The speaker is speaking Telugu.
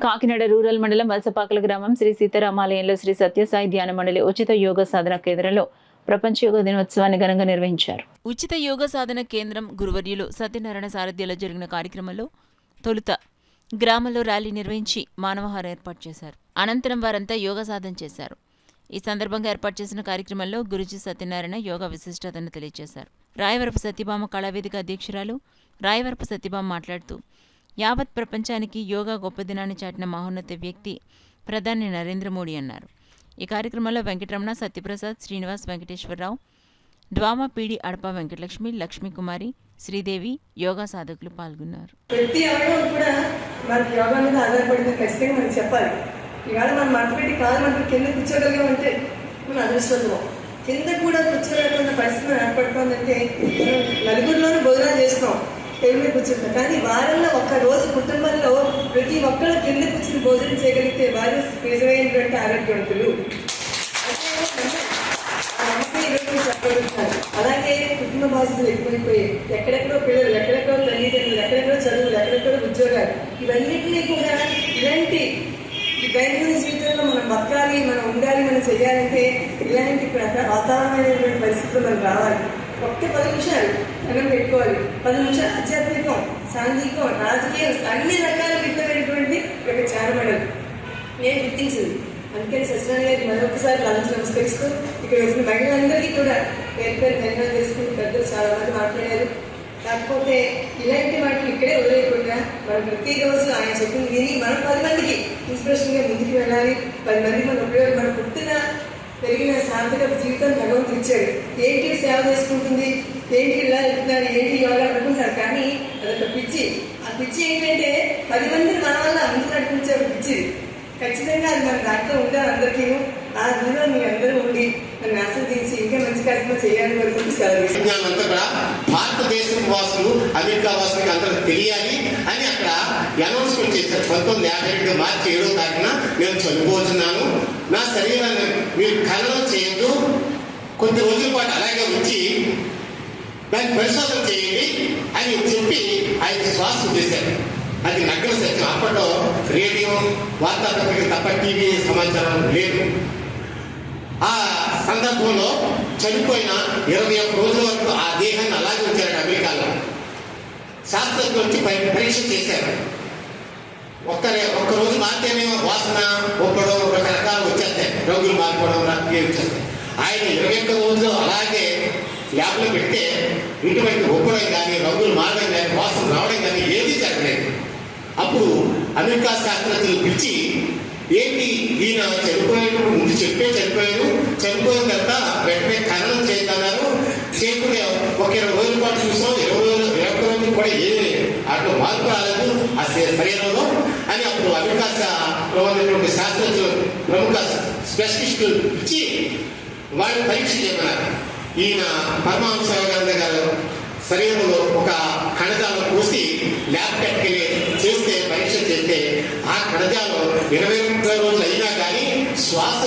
కాకినాడ రూరల్ మండలం వలసపాకల గ్రామం శ్రీ సీతారామాలయంలో శ్రీ సత్యసాయి ధ్యాన మండలి ఉచిత యోగ సాధన కేంద్రంలో ప్రపంచ యోగ దినోత్సవాన్ని ఘనంగా నిర్వహించారు. ఉచిత యోగ సాధన కేంద్రం గురువర్యులు సత్యనారాయణ సారథ్యంలో జరిగిన కార్యక్రమంలో తొలుత గ్రామంలో ర్యాలీ నిర్వహించి మానవహారం ఏర్పాటు చేశారు. అనంతరం వారంతా యోగా సాధన చేశారు. ఈ సందర్భంగా ఏర్పాటు చేసిన కార్యక్రమంలో గురుజీ సత్యనారాయణ యోగా విశిష్టతను తెలియజేశారు. రాయవరపు సత్యభామ కళావేదిక అధ్యక్షురాలు రాయవరపు సత్యభామ మాట్లాడుతూ, యావత్ ప్రపంచానికి యోగా గొప్ప దినాన్ని చాటిన మహోన్నత వ్యక్తి ప్రధాని నరేంద్ర మోడీ అన్నారు. ఈ కార్యక్రమంలో వెంకటరమణ, సత్యప్రసాద్, శ్రీనివాస్, వెంకటేశ్వరరావు, డ్వామా పీడి అడప వెంకటలక్ష్మి, లక్ష్మీకుమారి, శ్రీదేవి యోగా సాధకులు పాల్గొన్నారు. ప్రతి అవయవం కూడా మనకి యోగా మీద ఆధారపడింది ఖచ్చితంగా మనకి చెప్పాలి. ఇవాళ మనం మంట పెట్టి కాలు మనకి కింద కూర్చోగలిగామంటే మనం అదృష్టం. కింద కూడా కూర్చోగలిగిన పరిస్థితి ఏర్పడుతుందంటే మనం నలుగురిలోనూ భోజనం చేస్తాం, టేబుల్ మీద కూర్చుంటాం. కానీ వారంలో ఒక్క రోజు కుటుంబంలో ప్రతి ఒక్కరు కింద కూర్చుని భోజనం చేయగలిగితే వారు నిజమైనటువంటి ఆరోగ్యవంతులు చెప్పగలుగుతారు. అలాగే కుటుంబ బాధ్యతలు ఎక్కువైపోయి ఎక్కడెక్కడో పిల్లలు, ఎక్కడెక్కడో తల్లిదండ్రులు, ఎక్కడెక్కడో చదువులు, ఎక్కడెక్కడో ఉద్యోగాలు, ఇవన్నింటినీ కూడా ఇలాంటి ఈ దైనందిన జీవితంలో మనం బతకాలి, మనం ఉండాలి, మనం చేయాలంటే ఇలాంటి వాతావరణమైనటువంటి పరిస్థితులు మనం రావాలి. ఒక్క 10 నిమిషాలు మనం పెట్టుకోవాలి. 10 నిమిషాలు ఆధ్యాత్మికం, సాంఘికం, రాజకీయం అన్ని రకాల విధమైనటువంటి ఒక చారమడలు నేను గుర్తించింది. అందుకని సత్యనారాయణ గారికి మరొకసారి నమస్కరిస్తూ ఇక్కడ వచ్చిన మహిళలందరికీ కూడా పేరు పేరు ధన్యవాదాలు చేసుకుంటూ పెద్దలు చాలా మంది మాట్లాడారు. కాకపోతే ఇలాంటి వాటిని ఇక్కడే వదిలేయకుండా మనం ప్రతిరోజు ఆయన చెప్పింది విని మనం 10 మందికి ఇన్స్పిరేషన్గా ముందుకు వెళ్ళాలి. 10 మందికి మన ఉపయోగం, మన పుట్టిన పెరిగిన సార్థక జీవితం భగవంతుడు ఇచ్చాడు. ఏంటి సేవ చేసుకుంటుంది, ఏంటి ఇలా వెళ్తున్నారు, ఏంటి యోగా అనుకుంటారు. కానీ అదొక పిచ్చి. ఆ పిచ్చి ఏంటంటే 10 మందిని మన వల్ల ముందు నడిపించే పిచ్చి. ఖచ్చితంగా అది మన దాంట్లో ఉండాలి. అందరికీ ఆ దీనిలో మీ అందరూ ఉండి నన్ను ఆస్వాదించి ఇంకా మంచి కార్యక్రమం చేయాలని కోరుకుంటూ భారతదేశం వాసులు, అమెరికా వాసులకి అందరికి తెలియాలి అని అక్కడ అనౌన్స్మెంట్ చేశారు. 1952 మార్చి 7వ తారీఖున నేను చనిపోతున్నాను, నా శరీరాన్ని మీరు ఖననం చేయొద్దు, కొద్ది రోజుల పాటు అలాగే ఉంచి దాన్ని పరిశోధన చేయండి అని చెప్పి ఆయన శ్వాస చేశారు. అది నగ్న సత్యం. అప్పట్లో రేడియో, వార్తాపత్రిక తప్ప టీవీ సమాచారం లేదు. ఆ సందర్భంలో చనిపోయిన 21 రోజుల వరకు ఆ దేహాన్ని అలాగే ఉంచారు. అమెరికాలో శాస్త్రజ్ఞులు వచ్చి పరీక్ష చేశారు. ఒక్క రోజు మాత్రమే వాసన, ఒక్కడో రకరకాలు వచ్చేస్తాయి, రంగులు మారిపోవడం, వచ్చేస్తాయి. ఆయన 21 రోజులు అలాగే ల్యాబ్లో పెడితే ఇటువంటి ఒక్కడం కానీ, రంగులు మారడం కానీ, వాసన రావడం కానీ ఏది జరగలేదు. అప్పుడు అమెరికా శాస్త్రజ్ఞులు పిలిచి, ఏంటి ఈయన చనిపోయేటప్పుడు ముందు చనిపోయారు, చనిపోయిన తర్వాత వెంటనే ఖననం చేయన్నారు, చేయకుండా ఒక 20 రోజుల పాటు చూసాం, 21 రోజులు కూడా ఏమీ అట్లా మార్పు రాలేదు ఆ శరీరంలో అని అప్పుడు అమెరికాలో ఉన్నటువంటి శాస్త్రజ్ఞులు, ప్రముఖ స్పెషలిస్టులు ఇచ్చి వాళ్ళు పరీక్ష చేయమన్నారు. ఈయన పరమహంస యోగానంద గారు శరీరంలో ఒక కణజాలం పూసి ల్యాబ్ పెట్టుకెళ్ళి చేస్తే, పరీక్ష చేస్తే ఆ కణజాలం 21 రోజులు అయినా కానీ శ్వాస